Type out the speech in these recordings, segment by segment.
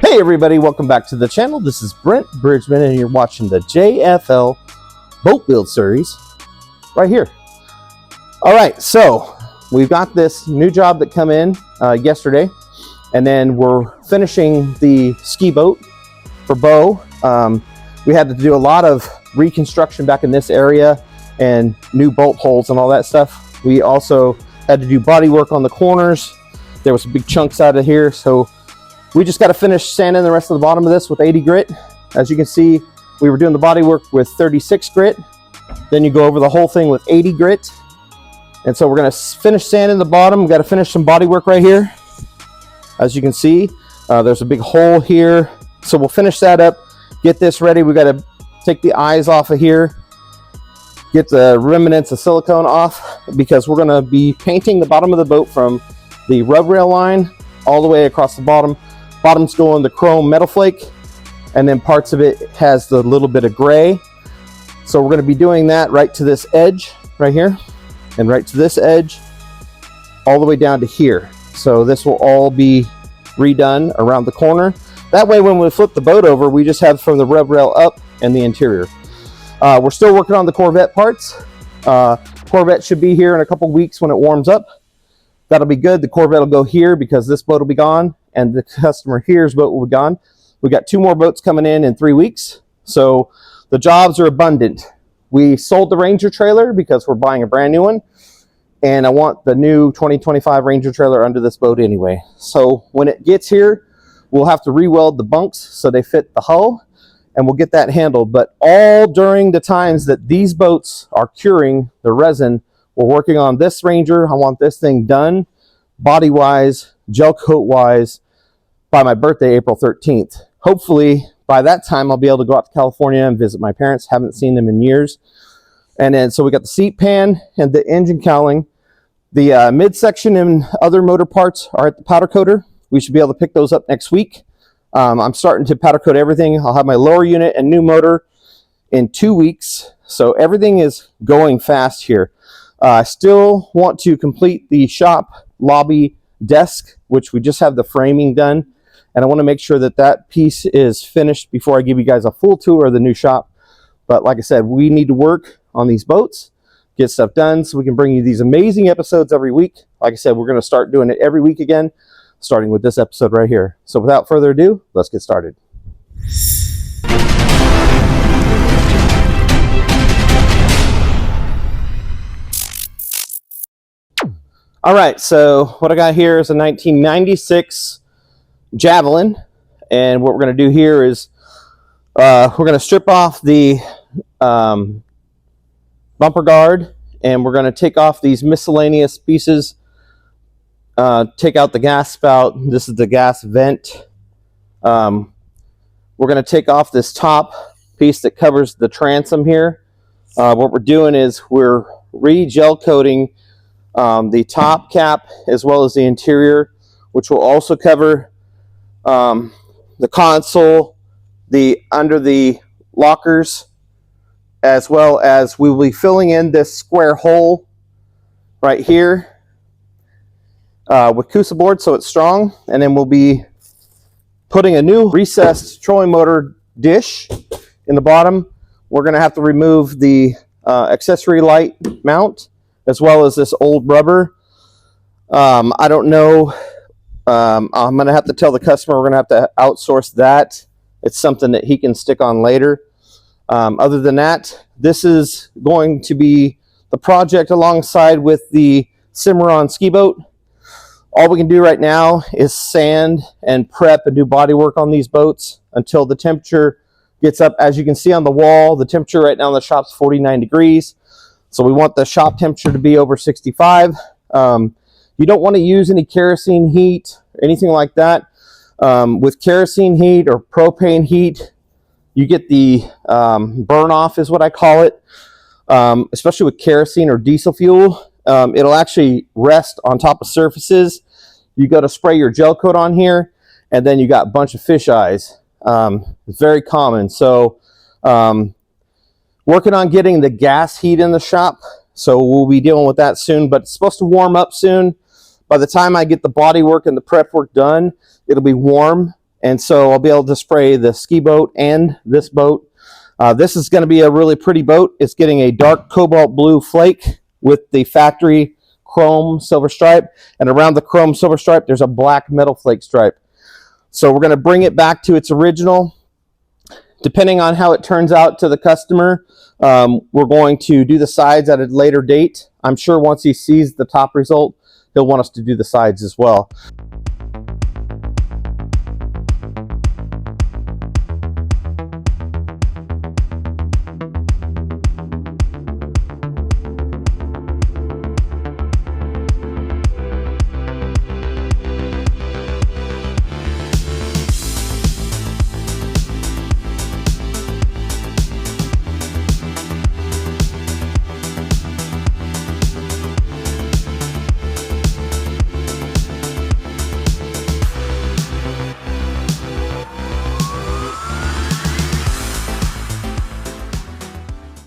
Hey everybody, welcome back to the channel. This is Brent Bridgman and you're watching the JFL Boat Build series right here. All right, so we've got this new job that come in yesterday, and then we're finishing the ski boat for Bo. We had to do a lot of reconstruction back in this area and new bolt holes and all that stuff. We also had to do body work on the corners. There was some big chunks out of here, so we just got to finish sanding the rest of the bottom of this with 80 grit. As you can see, we were doing the body work with 36 grit. Then you go over the whole thing with 80 grit. And so we're going to finish sanding the bottom. We've got to finish some body work right here. As you can see, there's a big hole here. So we'll finish that up, get this ready. We got to take the eyes off of here, get the remnants of silicone off, because we're going to be painting the bottom of the boat from the rub rail line all the way across the bottom. Bottom's going the chrome Metal Flake, and then parts of it has the little bit of gray. So we're going to be doing that right to this edge right here, and right to this edge, all the way down to here. So this will all be redone around the corner. That way when we flip the boat over, we just have from the rub rail up and the interior. We're still working on the Corvette parts. Corvette should be here in a couple weeks when it warms up. That'll be good. The Corvette will go here because this boat will be gone, and the customer here's boat will be gone. We got 2 more boats coming in 3 weeks, so the jobs are abundant. We sold the Ranger trailer because we're buying a brand new one, and I want the new 2025 Ranger trailer under this boat anyway. So when it gets here, we'll have to re-weld the bunks so they fit the hull, and we'll get that handled. But all during the times that these boats are curing the resin, we're working on this Ranger. I want this thing done body-wise, gel coat-wise, by my birthday, April 13th. Hopefully, by that time, I'll be able to go out to California and visit my parents. Haven't seen them in years. And then, so we got the seat pan and the engine cowling. The midsection and other motor parts are at the powder coater. We should be able to pick those up next week. I'm starting to powder coat everything. I'll have my lower unit and new motor in 2 weeks. So everything is going fast here. I still want to complete the shop lobby desk, which we just have the framing done, and I want to make sure that that piece is finished before I give you guys a full tour of the new shop. But like I said, we need to work on these boats, get stuff done so we can bring you these amazing episodes every week. Like I said, we're going to start doing it every week again, starting with this episode right here. So without further ado, let's get started. All right, so what I got here is a 1996 Javelin, and what we're going to do here is we're going to strip off the bumper guard, and we're going to take off these miscellaneous pieces, take out the gas spout. This is the gas vent. We're going to take off this top piece that covers the transom here. What we're doing is we're re-gel coating the top cap as well as the interior, which will also cover the console, the under the lockers, as well as we will be filling in this square hole right here with Cusa board so it's strong, and then we'll be putting a new recessed trolling motor dish in the bottom. We're going to have to remove the accessory light mount as well as this old rubber. I don't know. I'm going to have to tell the customer we're going to have to outsource that. It's something that he can stick on later. Other than that, this is going to be the project alongside with the Cimmaron ski boat. All we can do right now is sand and prep and do body work on these boats until the temperature gets up. As you can see on the wall, the temperature right now in the shop is 49 degrees. So we want the shop temperature to be over 65. You don't want to use any kerosene heat or anything like that. With kerosene heat or propane heat, you get the burn off is what I call it. Especially with kerosene or diesel fuel, it'll actually rest on top of surfaces. You got to spray your gel coat on here, and then you got a bunch of fish eyes. It's very common. So working on getting the gas heat in the shop, so we'll be dealing with that soon, but it's supposed to warm up soon. By the time I get the body work and the prep work done, it'll be warm, And so I'll be able to spray the ski boat and this boat. This is going to be a really pretty boat. It's getting a dark cobalt blue flake with the factory chrome silver stripe. And around the chrome silver stripe, there's a black metal flake stripe. So we're going to bring it back to its original. Depending on how it turns out to the customer, we're going to do the sides at a later date. I'm sure once he sees the top result, he'll want us to do the sides as well.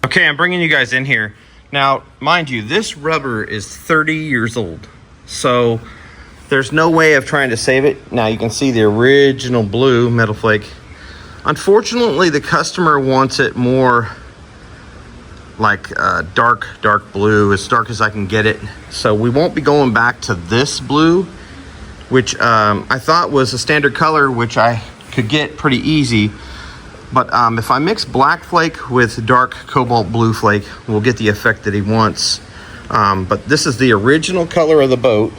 Okay, I'm bringing you guys in here. Now, mind you, this rubber is 30 years old. So there's no way of trying to save it. Now you can see the original blue Metal Flake. Unfortunately, the customer wants it more like dark blue, as dark as I can get it. So we won't be going back to this blue, which I thought was a standard color, which I could get pretty easy. But if I mix black flake with dark cobalt blue flake, we'll get the effect that he wants. But this is the original color of the boat,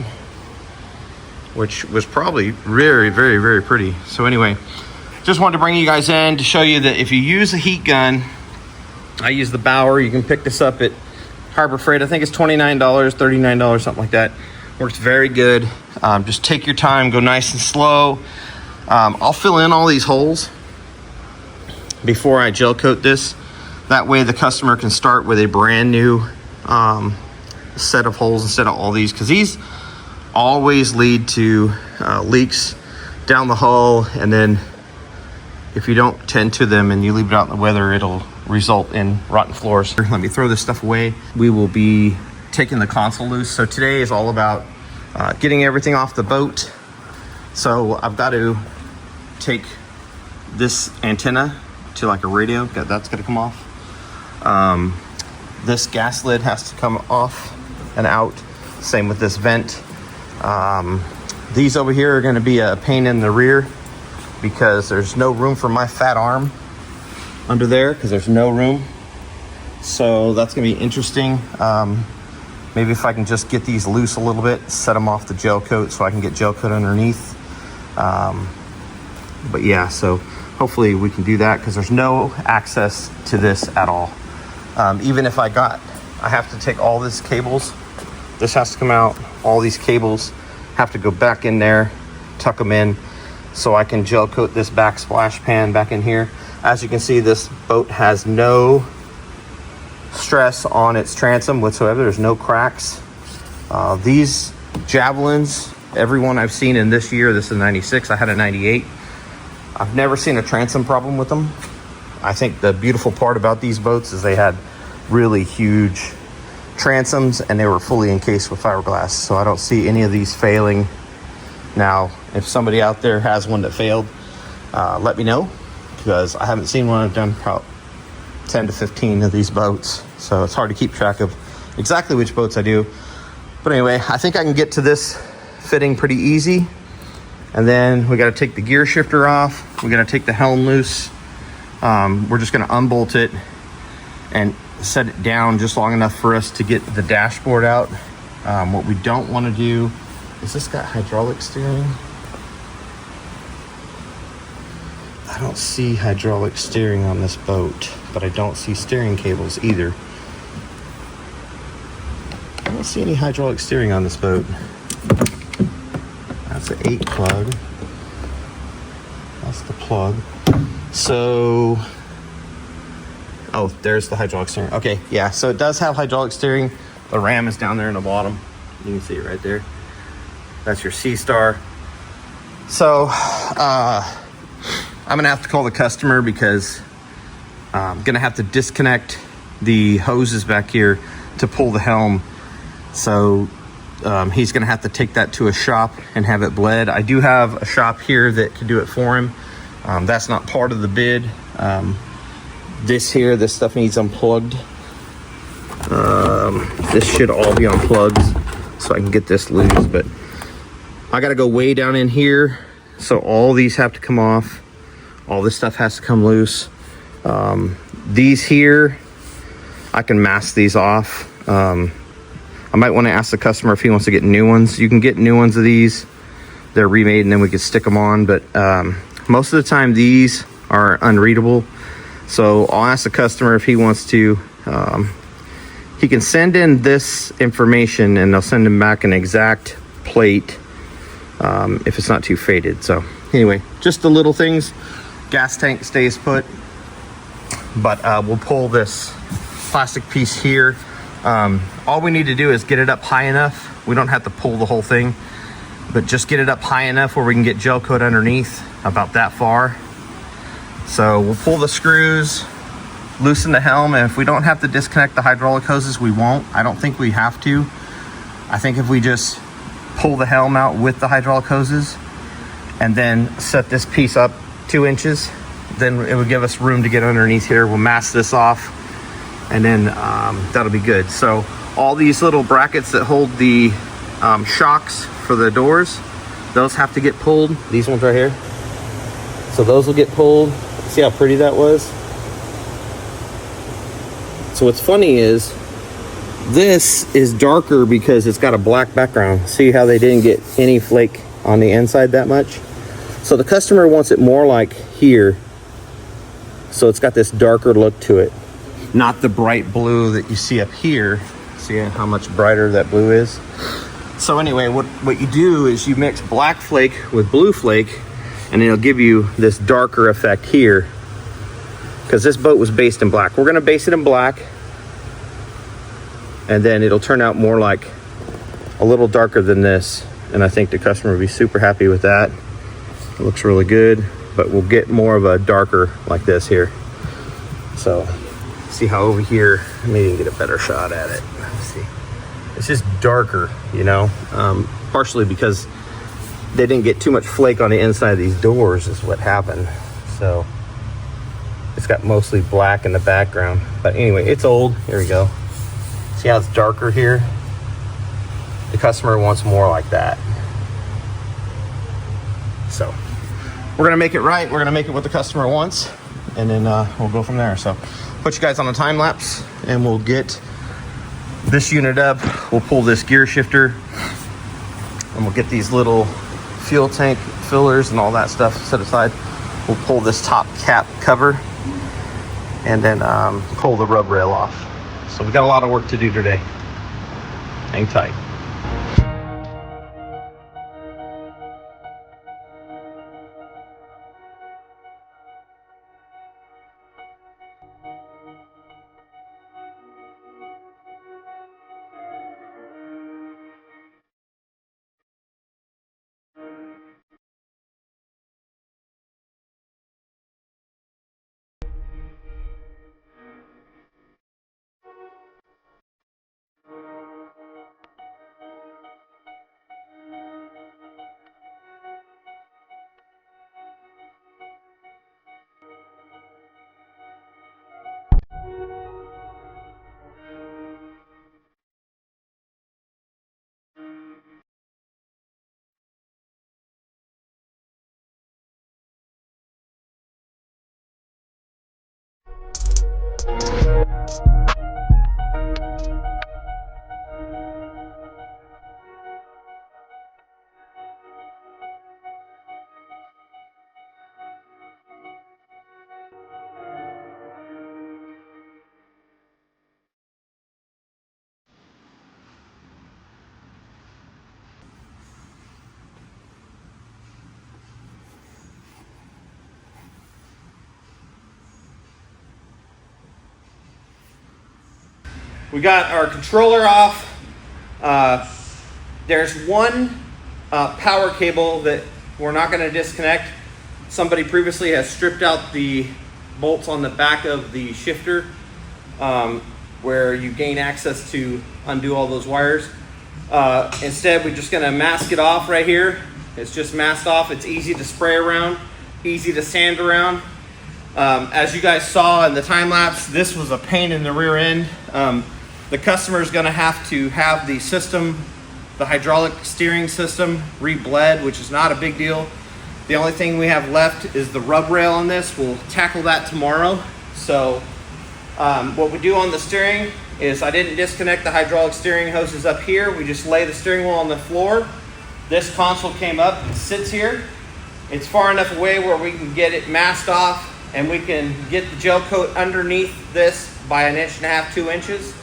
which was probably very, very, very pretty. So anyway, just wanted to bring you guys in to show you that if you use a heat gun, I use the Bauer. You can pick this up at Harbor Freight. I think it's $29, $39, something like that. Works very good. Just take your time, go nice and slow. I'll fill in all these holes before I gel coat this. That way the customer can start with a brand new set of holes instead of all these, because these always lead to leaks down the hull, and then if you don't tend to them and you leave it out in the weather, it'll result in rotten floors. Let me throw this stuff away. We will be taking the console loose. So today is all about getting everything off the boat. So I've got to take this antenna to like a radio, that's gonna come off. This gas lid has to come off and out. Same with this vent. These over here are gonna be a pain in the rear because there's no room for my fat arm under there, because there's no room. So that's gonna be interesting. Maybe if I can just get these loose a little bit, set them off the gel coat so I can get gel coat underneath. But yeah, so hopefully we can do that, because there's no access to this at all. Even if I have to take all these cables. This has to come out. All these cables have to go back in there, tuck them in, so I can gel coat this backsplash pan back in here. As you can see, this boat has no stress on its transom whatsoever. There's no cracks. These Javelins, every one I've seen in this year, this is 96, I had a 98. I've never seen a transom problem with them. I think the beautiful part about these boats is they had really huge transoms and they were fully encased with fiberglass. So I don't see any of these failing. Now, if somebody out there has one that failed, let me know, because I haven't seen one. I've done about 10 to 15 of these boats. So it's hard to keep track of exactly which boats I do. But anyway, I think I can get to this fitting pretty easy. And then we got to take the gear shifter off. We got to take the helm loose. We're just going to unbolt it and set it down just long enough for us to get the dashboard out. What we don't want to do is, this got hydraulic steering? I don't see hydraulic steering on this boat, but I don't see steering cables either. I don't see any hydraulic steering on this boat. That's an 8 plug. That's the plug. So, oh, there's the hydraulic steering. Okay, yeah, so it does have hydraulic steering. The ram is down there in the bottom. You can see it right there. That's your C-Star. So, I'm gonna have to call the customer, because I'm gonna have to disconnect the hoses back here to pull the helm. So he's gonna have to take that to a shop and have it bled. I do have a shop here that can do it for him. That's not part of the bid. This stuff needs unplugged. This should all be unplugged so I can get this loose, but I gotta go way down in here. So all these have to come off. All this stuff has to come loose. These here, I can mask these off. I might want to ask the customer if he wants to get new ones. You can get new ones of these. They're remade and then we can stick them on. But most of the time these are unreadable. So I'll ask the customer if he wants to. He can send in this information and they'll send him back an exact plate if it's not too faded. So anyway, just the little things. Gas tank stays put. But we'll pull this plastic piece here. All we need to do is get it up high enough. We don't have to pull the whole thing, but just get it up high enough where we can get gel coat underneath, about that far. So we'll pull the screws, loosen the helm, and if we don't have to disconnect the hydraulic hoses, we won't. I don't think we have to. I think if we just pull the helm out with the hydraulic hoses and then set this piece up 2 inches, then it would give us room to get underneath here. We'll mask this off and then that'll be good. So all these little brackets that hold the shocks for the doors, those have to get pulled. These ones right here. So those will get pulled. See how pretty that was? So what's funny is this is darker because it's got a black background. See how they didn't get any flake on the inside that much? So the customer wants it more like here. So it's got this darker look to it. Not the bright blue that you see up here. See how much brighter that blue is? So anyway, what you do is you mix black flake with blue flake and it'll give you this darker effect here. Because this boat was based in black. We're gonna base it in black and then it'll turn out more like a little darker than this. And I think the customer will be super happy with that. It looks really good, but we'll get more of a darker like this here. So see how over here, maybe you can get a better shot at it. Let's see. It's just darker, you know, partially because they didn't get too much flake on the inside of these doors is what happened. So it's got mostly black in the background, but anyway, it's old. Here we go. See how it's darker here? The customer wants more like that. So we're gonna make it right. We're gonna make it what the customer wants, and then we'll go from there. So put you guys on a time lapse and we'll get this unit up. We'll pull this gear shifter and we'll get these little fuel tank fillers and all that stuff set aside. We'll pull this top cap cover and then pull the rub rail off. So we got a lot of work to do today. Hang tight. We got our controller off. There's one power cable that we're not going to disconnect. Somebody previously has stripped out the bolts on the back of the shifter where you gain access to undo all those wires. Instead, we're just gonna mask it off right here. It's just masked off. It's easy to spray around, easy to sand around. As you guys saw in the time lapse, this was a pain in the rear end. The customer is gonna have to have the system, the hydraulic steering system, re-bled, which is not a big deal. The only thing we have left is the rub rail on this. We'll tackle that tomorrow. So what we do on the steering is I didn't disconnect the hydraulic steering hoses up here. We just lay the steering wheel on the floor. This console came up and sits here. It's far enough away where we can get it masked off and we can get the gel coat underneath this by 1.5 to 2 inches.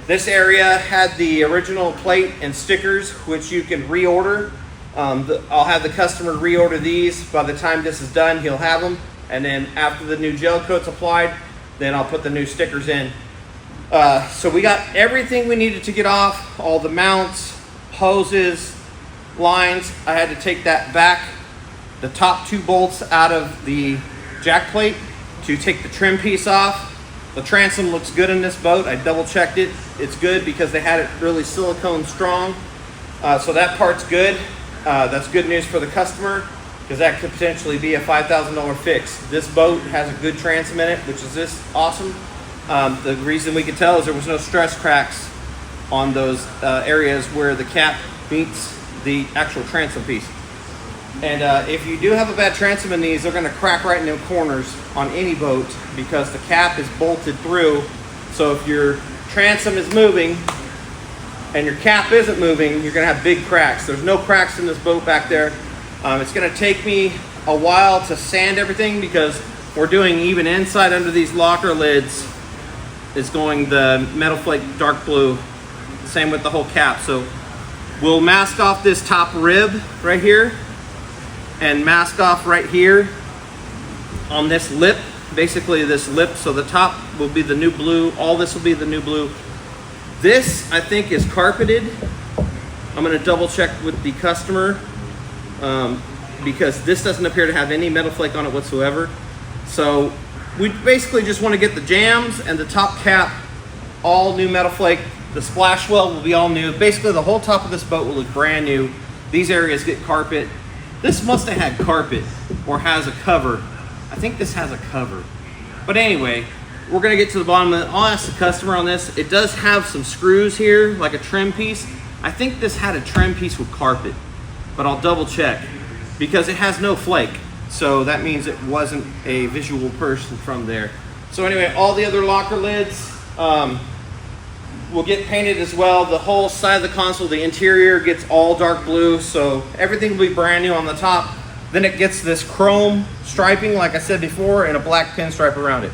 This area had the original plate and stickers, which you can reorder. I'll have the customer reorder these. By the time this is done, he'll have them. And then after the new gel coat's applied, then I'll put the new stickers in. So we got everything we needed to get off, all the mounts, hoses, lines. I had to take that back, the top 2 bolts out of the jack plate to take the trim piece off. The transom looks good in this boat. I double checked it. It's good because they had it really silicone strong. So that part's good. That's good news for the customer because that could potentially be a $5,000 fix. This boat has a good transom in it, which is this awesome. The reason we could tell is there was no stress cracks on those areas where the cap meets the actual transom piece. And if you do have a bad transom in these, they're going to crack right in the corners on any boat because the cap is bolted through. So if your transom is moving and your cap isn't moving, you're going to have big cracks. There's no cracks in this boat back there. It's going to take me a while to sand everything because we're doing even inside under these locker lids is going the Metal Flake dark blue. Same with the whole cap. So we'll mask off this top rib right here and mask off right here on this lip, basically this lip. So the top will be the new blue. All this will be the new blue. This, I think, is carpeted. I'm gonna double check with the customer because this doesn't appear to have any Metal Flake on it whatsoever. So we basically just wanna get the jams and the top cap all new Metal Flake. The splash well will be all new. Basically the whole top of this boat will look brand new. These areas get carpet. This must have had carpet or has a cover. I think this has a cover. But anyway, we're gonna get to the bottom of it. I'll ask the customer on this. It does have some screws here, like a trim piece. I think this had a trim piece with carpet, but I'll double check because it has no flake. So that means it wasn't a visual person from there. So anyway, all the other locker lids will get painted as well. The whole side of the console, the interior gets all dark blue. So everything will be brand new on the top. Then it gets this chrome striping, like I said before, and a black pinstripe around it.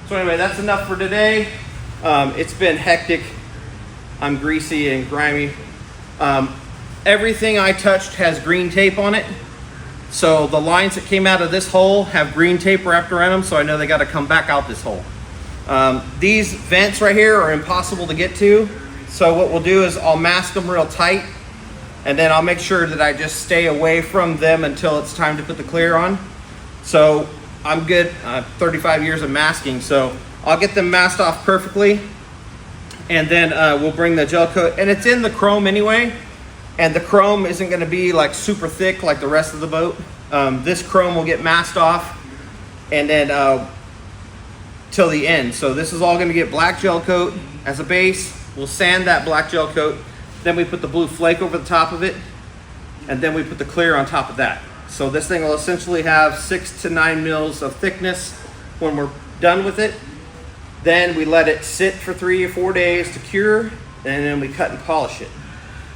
So anyway, that's enough for today. It's been hectic. I'm greasy and grimy. Everything I touched has green tape on it. So the lines that came out of this hole have green tape wrapped around them, so I know they gotta come back out this hole. These vents right here are impossible to get to. So what we'll do is I'll mask them real tight and then I'll make sure that I just stay away from them until it's time to put the clear on. So I'm good, 35 years of masking, so I'll get them masked off perfectly and then we'll bring the gel coat, and it's in the chrome anyway, and the chrome isn't gonna be like super thick like the rest of the boat. This chrome will get masked off and then till the end. So this is all gonna get black gel coat as a base. We'll sand that black gel coat, then we put the blue flake over the top of it, and then we put the clear on top of that. So this thing will essentially have 6 to 9 mils of thickness when we're done with it. Then we let it sit for 3 or 4 days to cure, and then we cut and polish it.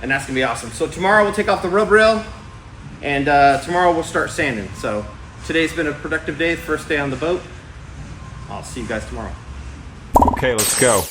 And that's gonna be awesome. So tomorrow we'll take off the rub rail, and tomorrow we'll start sanding. So today's been a productive day, first day on the boat. I'll see you guys tomorrow. Okay, let's go.